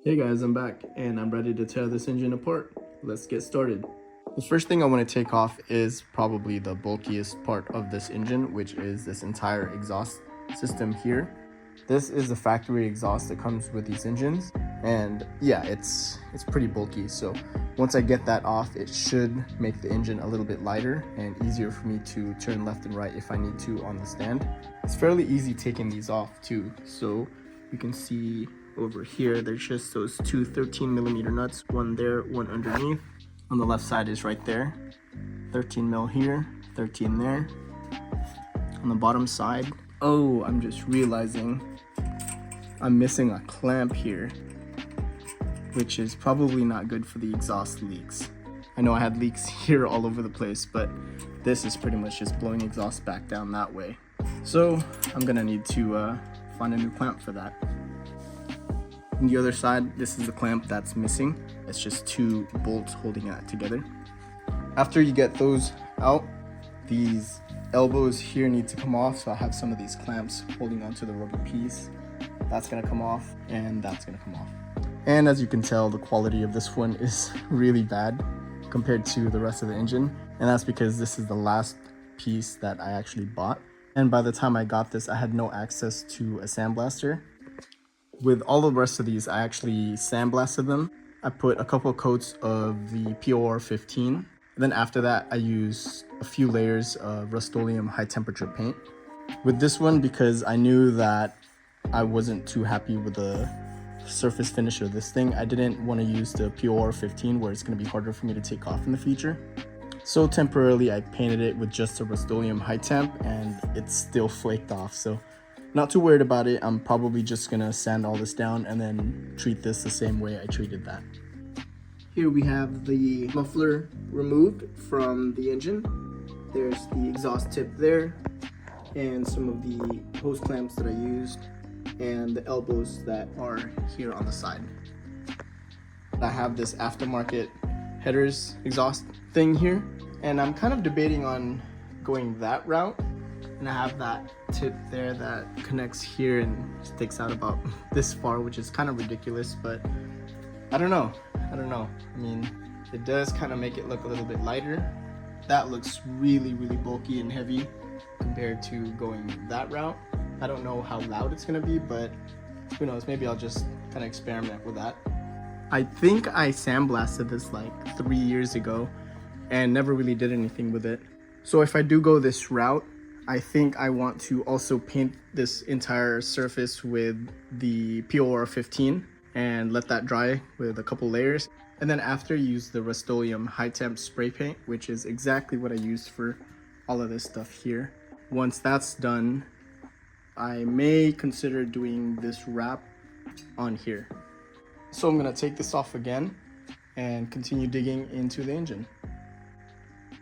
Hey guys, I'm back and I'm ready to tear this engine apart. Let's get started. The first thing I want to take off is probably the bulkiest part of this engine, which is this entire exhaust system here. This is the factory exhaust that comes with these engines, and yeah, it's pretty bulky. So once I get that off, it should make the engine a little bit lighter and easier for me to turn left and right if I need to on the stand. It's fairly easy taking these off too. So you can see over here, there's just those two 13mm nuts, one there, one underneath. On the left side is right there, 13 mil here, 13 there. On the bottom side, oh, I'm just realizing I'm missing a clamp here, which is probably not good for the exhaust leaks. I know I had leaks here all over the place, but this is pretty much just blowing exhaust back down that way. So I'm gonna need to find a new clamp for that. On the other side, this is the clamp that's missing. It's just two bolts holding that together. After you get those out, these elbows here need to come off. So I have some of these clamps holding onto the rubber piece. That's gonna come off, and that's gonna come off. And as you can tell, the quality of this one is really bad compared to the rest of the engine. And that's because this is the last piece that I actually bought. And by the time I got this, I had no access to a sandblaster. With all the rest of these, I actually sandblasted them. I put a couple of coats of the POR 15. Then after that, I used a few layers of Rust-Oleum high temperature paint. With this one, because I knew that I wasn't too happy with the surface finish of this thing, I didn't want to use the POR 15 where it's going to be harder for me to take off in the future. So temporarily, I painted it with just a Rust-Oleum high temp, and it's still flaked off. So not too worried about it. I'm probably just gonna sand all this down and then treat this the same way I treated that. Here we have the muffler removed from the engine. There's the exhaust tip there, and some of the hose clamps that I used, and the elbows that are here on the side. I have this aftermarket headers exhaust thing here, and I'm kind of debating on going that route. And I have that tip there that connects here and sticks out about this far, which is kind of ridiculous, but I don't know. I mean, it does kind of make it look a little bit lighter. That looks really, really bulky and heavy compared to going that route. I don't know how loud it's gonna be, but who knows, maybe I'll just kind of experiment with that. I think I sandblasted this like 3 years ago and never really did anything with it. So if I do go this route, I think I want to also paint this entire surface with the POR 15 and let that dry with a couple layers. And then after, use the Rust-Oleum high temp spray paint, which is exactly what I used for all of this stuff here. Once that's done, I may consider doing this wrap on here. So I'm gonna take this off again and continue digging into the engine.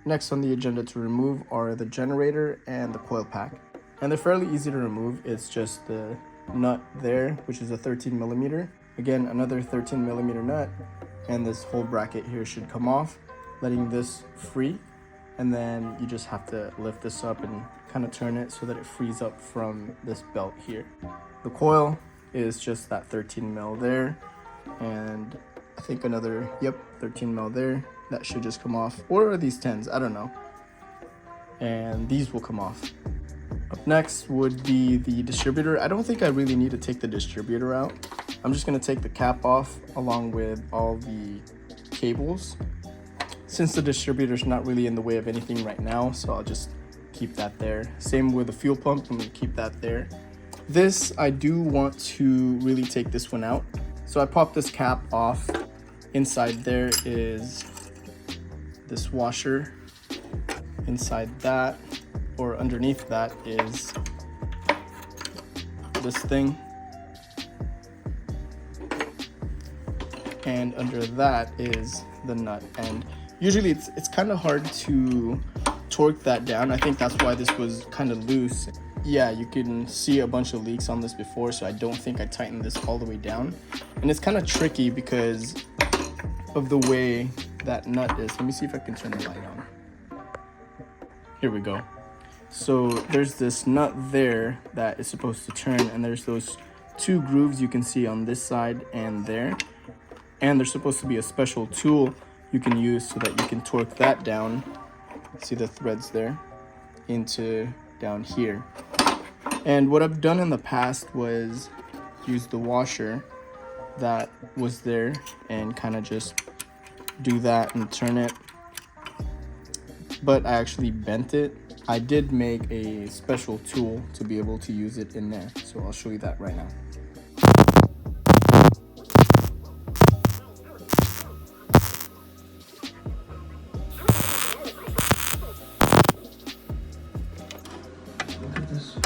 Next on the agenda to remove are the generator and the coil pack. And they're fairly easy to remove. It's just the nut there, which is a 13mm. Again, another 13mm nut, and this whole bracket here should come off, letting this free. And then you just have to lift this up and kind of turn it so that it frees up from this belt here. The coil is just that 13mm there, and I think another, 13mm there. That should just come off, or are these 10s? I don't know. And these will come off. Up next would be the distributor. I don't think I really need to take the distributor out. I'm just gonna take the cap off along with all the cables. Since the distributor's not really in the way of anything right now, so I'll just keep that there. Same with the fuel pump, I'm gonna keep that there. This, I do want to really take this one out. So I pop this cap off. Inside there is this washer. Inside that, or underneath that, is this thing. And under that is the nut. And usually it's kind of hard to torque that down. I think that's why this was kind of loose. Yeah, you can see a bunch of leaks on this before, so I don't think I tightened this all the way down. And it's kind of tricky because of the way that nut is. Let me see if I can turn the light on. Here we go. So there's this nut there that is supposed to turn, and there's those two grooves you can see on this side and there. And there's supposed to be a special tool you can use so that you can torque that down. See the threads there into down here. And what I've done in the past was use the washer that was there and kind of just do that and turn it, but I actually bent it. I did make a special tool to be able to use it in there, so I'll show you that right now. Look at this.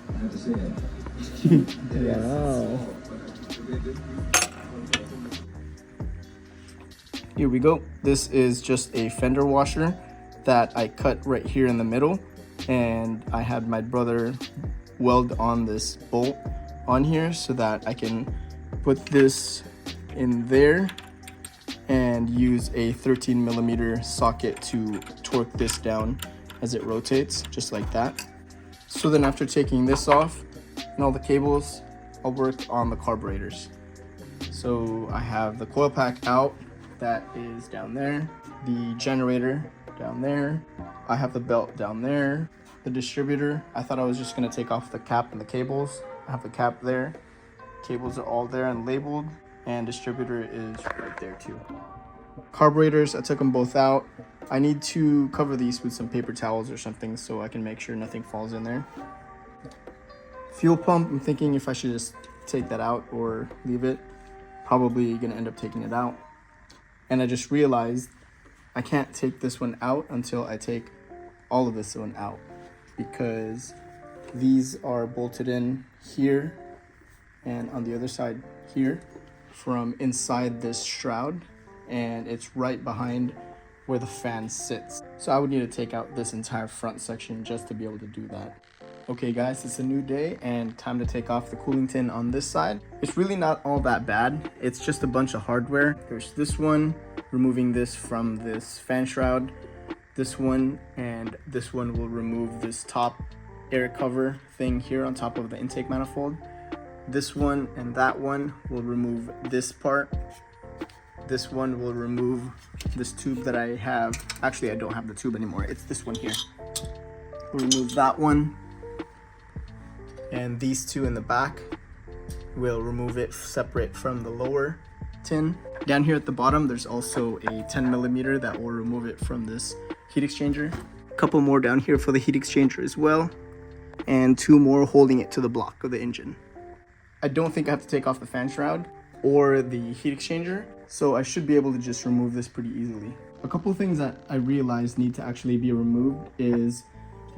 I have to say it. Wow. Here we go. This is just a fender washer that I cut right here in the middle, and I had my brother weld on this bolt on here so that I can put this in there and use a 13mm socket to torque this down as it rotates, just like that. So then after taking this off and all the cables, I'll work on the carburetors. So I have the coil pack out, that is down there, the generator down there, I have the belt down there, the distributor, I thought I was just going to take off the cap and the cables. I have the cap there, cables are all there and labeled, and distributor is right there too. Carburetors, I took them both out. I need to cover these with some paper towels or something so I can make sure nothing falls in there. Fuel pump, I'm thinking if I should just take that out or leave it. Probably gonna end up taking it out. And I just realized I can't take this one out until I take all of this one out, because these are bolted in here and on the other side here from inside this shroud, and it's right behind where the fan sits. So I would need to take out this entire front section just to be able to do that. Okay guys, it's a new day and time to take off the cooling tin on this side. It's really not all that bad. It's just a bunch of hardware. There's this one, removing this from this fan shroud. This one and this one will remove this top air cover thing here on top of the intake manifold. This one and that one will remove this part. This one will remove this tube that I have. Actually, I don't have the tube anymore. It's this one here. We'll remove that one. And these two in the back, we'll remove it separate from the lower tin. Down here at the bottom, there's also a 10mm that will remove it from this heat exchanger. A couple more down here for the heat exchanger as well. And two more holding it to the block of the engine. I don't think I have to take off the fan shroud or the heat exchanger, so I should be able to just remove this pretty easily. A couple things that I realized need to actually be removed is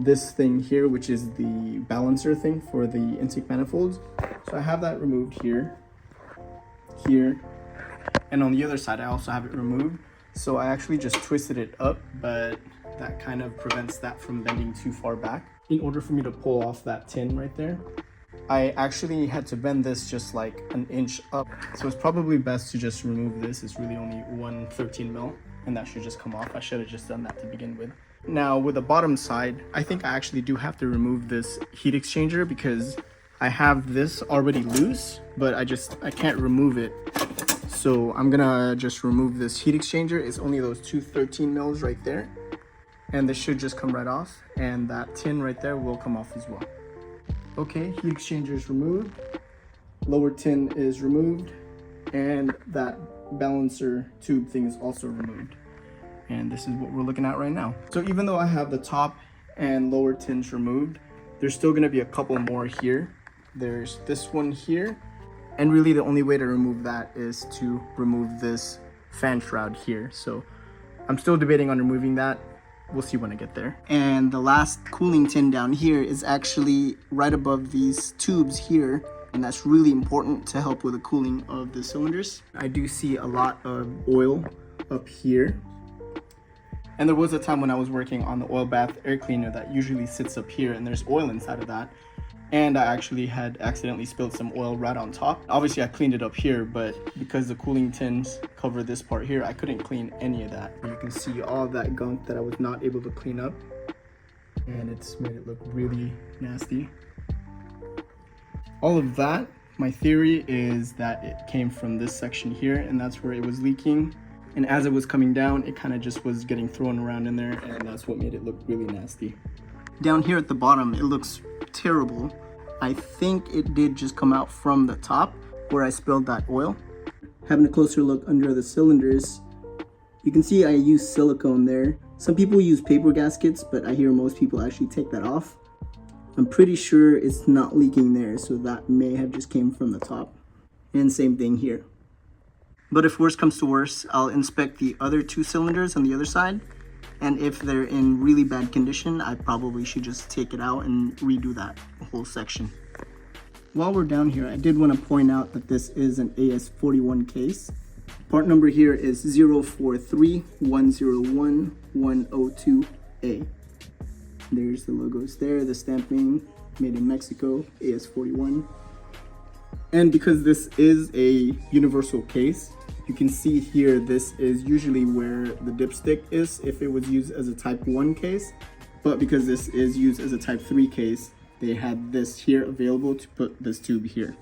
this thing here, which is the balancer thing for the intake manifolds. So I have that removed here, and on the other side I also have it removed. So I actually just twisted it up, but that kind of prevents that from bending too far back. In order for me to pull off that tin right there, I actually had to bend this just like an inch up. So it's probably best to just remove this. It's really only 1 13mm, and that should just come off. I should have just done that to begin with. Now with the bottom side, I think I actually do have to remove this heat exchanger because I have this already loose, but I can't remove it. So I'm gonna just remove this heat exchanger. It's only those two 13mm right there, and this should just come right off, and that tin right there will come off as well. Okay, heat exchanger is removed, lower tin is removed, and that balancer tube thing is also removed. And this is what we're looking at right now. So even though I have the top and lower tins removed, there's still gonna be a couple more here. There's this one here, and really the only way to remove that is to remove this fan shroud here. So I'm still debating on removing that. We'll see when I get there. And the last cooling tin down here is actually right above these tubes here, and that's really important to help with the cooling of the cylinders. I do see a lot of oil up here. And there was a time when I was working on the oil bath air cleaner that usually sits up here, and there's oil inside of that. And I actually had accidentally spilled some oil right on top. Obviously I cleaned it up here, but because the cooling tins cover this part here, I couldn't clean any of that. You can see all of that gunk that I was not able to clean up, and it's made it look really nasty. All of that My theory is that it came from this section here, and that's where it was leaking. And as it was coming down, it kind of just was getting thrown around in there, and that's what made it look really nasty. Down here at the bottom, it looks terrible. I think it did just come out from the top where I spilled that oil. Having a closer look under the cylinders, you can see I use silicone there. Some people use paper gaskets, but I hear most people actually take that off. I'm pretty sure it's not leaking there, so that may have just came from the top. And same thing here. But if worse comes to worse, I'll inspect the other 2 cylinders on the other side. And if they're in really bad condition, I probably should just take it out and redo that whole section. While we're down here, I did want to point out that this is an AS41 case. Part number here is 043101-102A. There's the logos there, the stamping, made in Mexico, AS41. And because this is a universal case, you can see here this is usually where the dipstick is if it was used as a type 1 case. But because this is used as a type 3 case, they had this here available to put this tube here.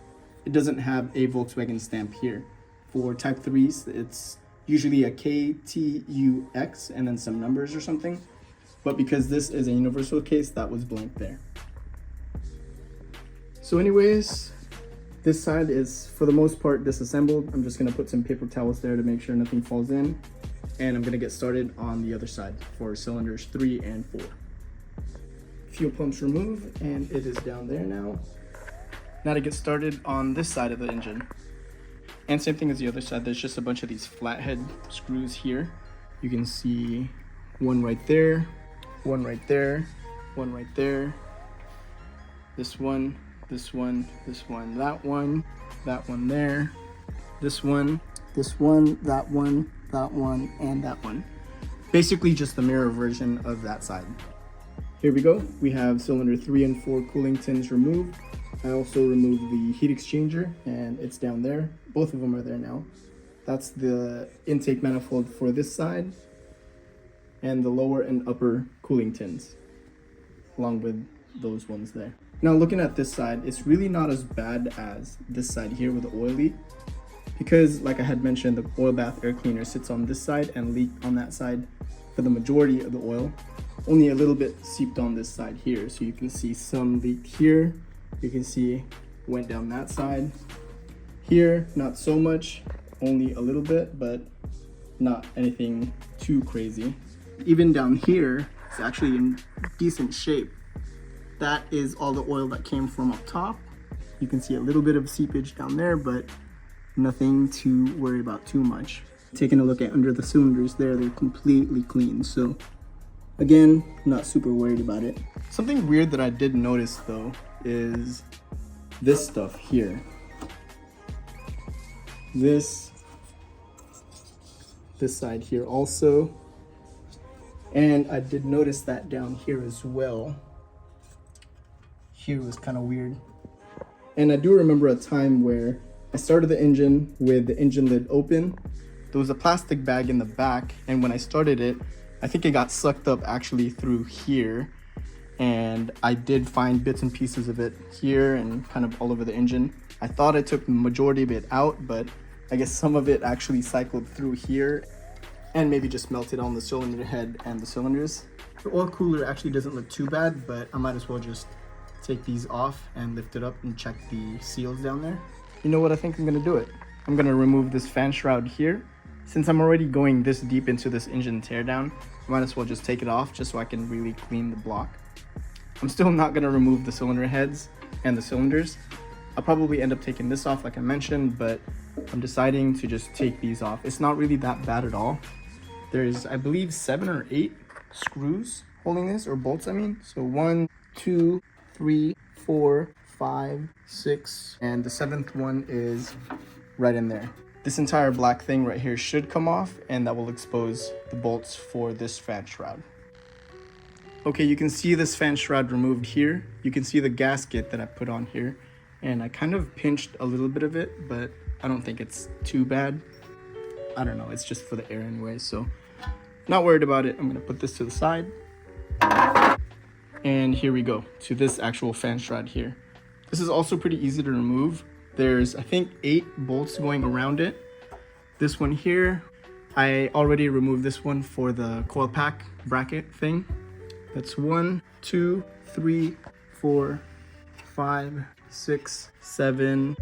It doesn't have a Volkswagen stamp here. For type 3s, it's usually a KTUX and then some numbers or something. But because this is a universal case, that was blank there. So anyways, this side is for the most part disassembled. I'm just gonna put some paper towels there to make sure nothing falls in. And I'm gonna get started on the other side for cylinders 3 and 4. Fuel pumps removed, and it is down there now. Now to get started on this side of the engine. And same thing as the other side, there's just a bunch of these flathead screws here. You can see one right there, one right there, one right there, this one, this one, this one, that one there, this one, that one, and that one. Basically just the mirror version of that side. Here we go. We have cylinder 3 and 4 cooling tins removed. I also removed the heat exchanger, and it's down there. Both of them are there now. That's the intake manifold for this side, and the lower and upper cooling tins, along with those ones there. Now looking at this side, it's really not as bad as this side here with the oil leak, because like I had mentioned, the oil bath air cleaner sits on this side and leaked on that side for the majority of the oil. Only a little bit seeped on this side here, so you can see some leaked here. You can see went down that side. Here, not so much, only a little bit, but not anything too crazy. Even down here, it's actually in decent shape. That is all the oil that came from up top. You can see a little bit of seepage down there, but nothing to worry about too much. Taking a look at under the cylinders there, they're completely clean. So again, not super worried about it. Something weird that I did notice though is this stuff here. This side here also. And I did notice that down here as well. Here was kind of weird. And I do remember a time where I started the engine with the engine lid open. There was a plastic bag in the back, and when I started it, I think it got sucked up actually through here. And I did find bits and pieces of it here and kind of all over the engine. I thought I took the majority of it out, but I guess some of it actually cycled through here and maybe just melted on the cylinder head and the cylinders. The oil cooler actually doesn't look too bad, but I might as well just take these off and lift it up and check the seals down there. You know what, I think I'm gonna do it. I'm gonna remove this fan shroud here. Since I'm already going this deep into this engine teardown, I might as well just take it off just so I can really clean the block. I'm still not gonna remove the cylinder heads and the cylinders. I'll probably end up taking this off like I mentioned, but I'm deciding to just take these off. It's not really that bad at all. There's, I believe, 7 or 8 screws holding this, or bolts I mean. So 1, 2, 3, 4, 5, 6, and the 7th one is right in there. This entire black thing right here should come off, and that will expose the bolts for this fan shroud. Okay, you can see this fan shroud removed here. You can see the gasket that I put on here, and I kind of pinched a little bit of it, but I don't think it's too bad. I don't know, it's just for the air anyway, so not worried about it. I'm gonna put this to the side. And here we go to this actual fan shroud here. This is also pretty easy to remove. There's, I think, 8 bolts going around it. This one here, I already removed this one for the coil pack bracket thing. That's 1, 2, 3, 4, 5, 6, 7.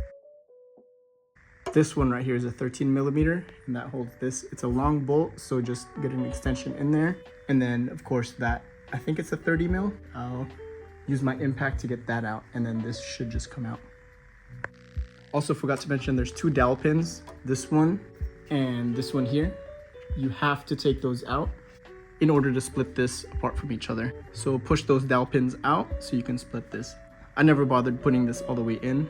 This one right here is a 13 millimeter, and that holds this. It's a long bolt, so just get an extension in there. And then of course that, I think it's a 30 mil. I'll use my impact to get that out, and then this should just come out. Also forgot to mention there's 2 dowel pins, this one and this one here. You have to take those out in order to split this apart from each other. So push those dowel pins out so you can split this. I never bothered putting this all the way in.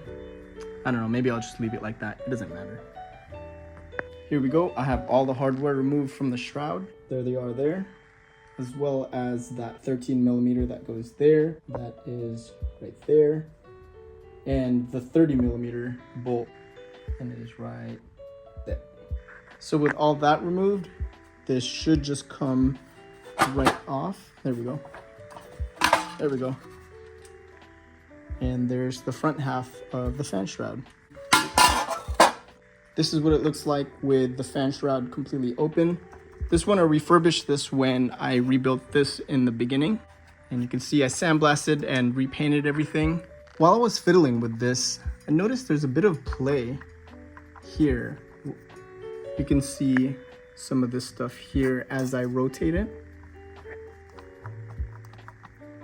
I don't know, maybe I'll just leave it like that. It doesn't matter. Here we go. I have all the hardware removed from the shroud. There they are there, as well as that 13 millimeter that goes there. That is right there. And the 30 millimeter bolt, and it is right there. So with all that removed, this should just come right off. There we go. There we go. And there's the front half of the fan shroud. This is what it looks like with the fan shroud completely open. This one, I refurbished this when I rebuilt this in the beginning. And you can see I sandblasted and repainted everything. While I was fiddling with this, I noticed there's a bit of play here. You can see some of this stuff here as I rotate it.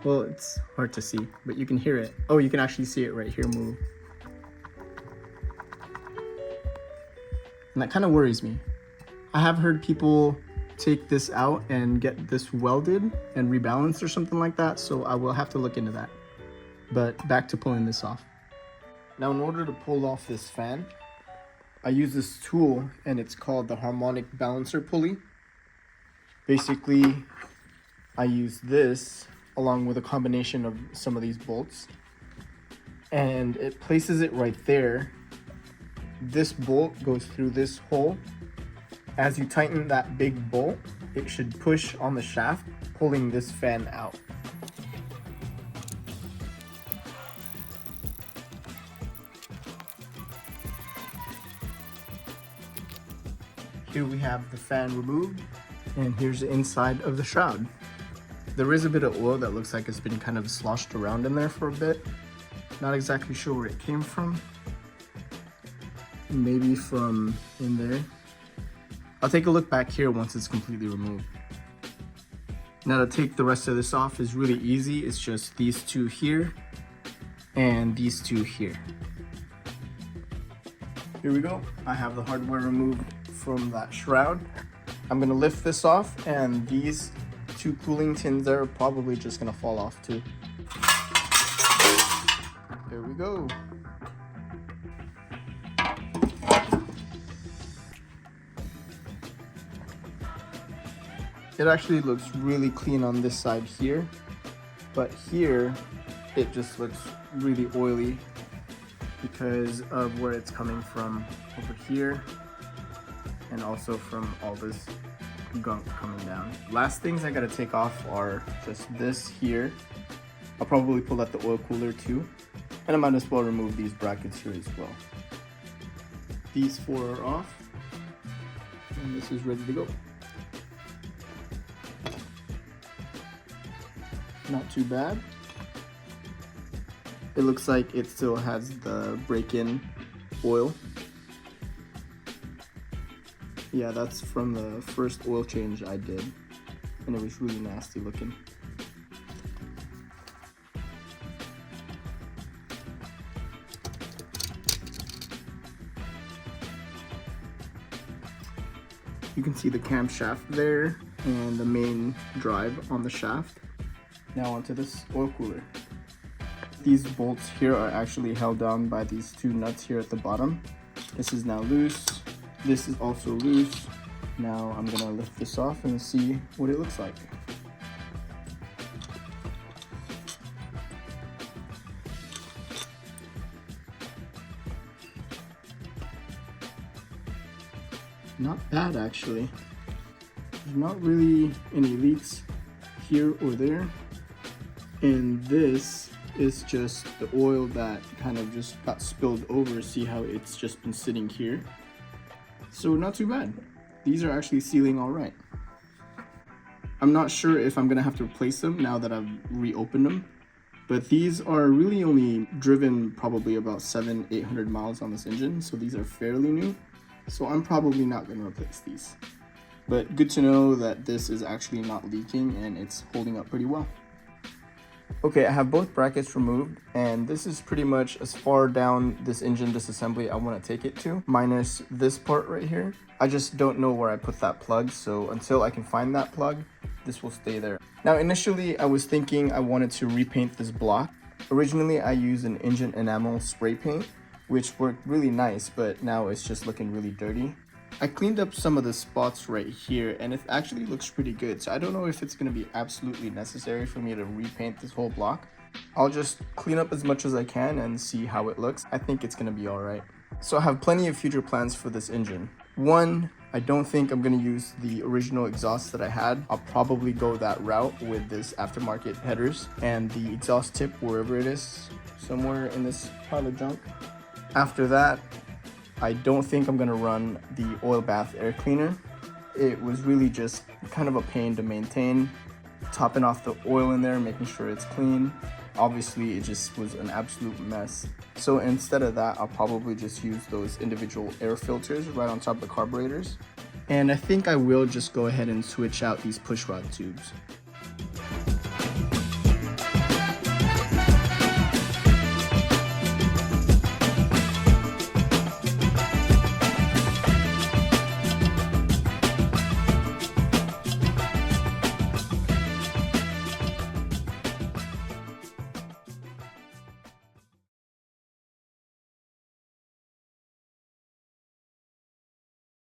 Well, it's hard to see, but you can hear it. Oh, you can actually see it right here move. And that kind of worries me. I have heard people take this out and get this welded and rebalanced or something like that, so I will have to look into that. But back to pulling this off. Now, in order to pull off this fan, I use this tool, and it's called the harmonic balancer pulley. Basically, I use this along with a combination of some of these bolts, and it places it right there. This bolt goes through this hole. As you tighten that big bolt, it should push on the shaft, pulling this fan out. Here we have the fan removed, and here's the inside of the shroud. There is a bit of oil that looks like it's been kind of sloshed around in there for a bit. Not exactly sure where it came from. Maybe from in there. I'll take a look back here once it's completely removed. Now to take the rest of this off is really easy. It's just these 2 here and these 2 here. Here we go. I have the hardware removed from that shroud. I'm gonna lift this off, and these 2 cooling tins there are probably just gonna fall off too. There we go. It actually looks really clean on this side here, but here it just looks really oily because of where it's coming from over here, and also from all this gunk coming down. Last things I gotta take off are just this here. I'll probably pull out the oil cooler too, and I might as well remove these brackets here as well. These 4 are off, and this is ready to go. Not too bad. It looks like it still has the break-in oil. Yeah, that's from the first oil change I did, and it was really nasty looking. You can see the camshaft there and the main drive on the shaft. Now onto this oil cooler. These bolts here are actually held down by these 2 nuts here at the bottom. This is now loose. This is also loose. Now I'm gonna lift this off and see what it looks like. Not bad actually. There's not really any leaks here or there. And this is just the oil that kind of just got spilled over. See how it's just been sitting here? So not too bad. These are actually sealing all right. I'm not sure if I'm gonna have to replace them now that I've reopened them, but these are really only driven probably about 700-800 miles on this engine, so these are fairly new. So I'm probably not gonna replace these. But good to know that this is actually not leaking and it's holding up pretty well. Okay, I have both brackets removed, and this is pretty much as far down this engine disassembly I want to take it to, minus this part right here. I just don't know where I put that plug, so until I can find that plug, this will stay there. Now initially I was thinking I wanted to repaint this block. Originally I used an engine enamel spray paint, which worked really nice, but now it's just looking really dirty. I cleaned up some of the spots right here and it actually looks pretty good, so I don't know if it's going to be absolutely necessary for me to repaint this whole block. I'll just clean up as much as I can and see how it looks. I think it's going to be alright. So I have plenty of future plans for this engine. One, I don't think I'm going to use the original exhaust that I had. I'll probably go that route with this aftermarket headers and the exhaust tip wherever it is, somewhere in this pile of junk. After that, I don't think I'm gonna run the oil bath air cleaner. It was really just kind of a pain to maintain, topping off the oil in there, making sure it's clean. Obviously, it just was an absolute mess. So instead of that, I'll probably just use those individual air filters right on top of the carburetors. And I think I will just go ahead and switch out these push rod tubes.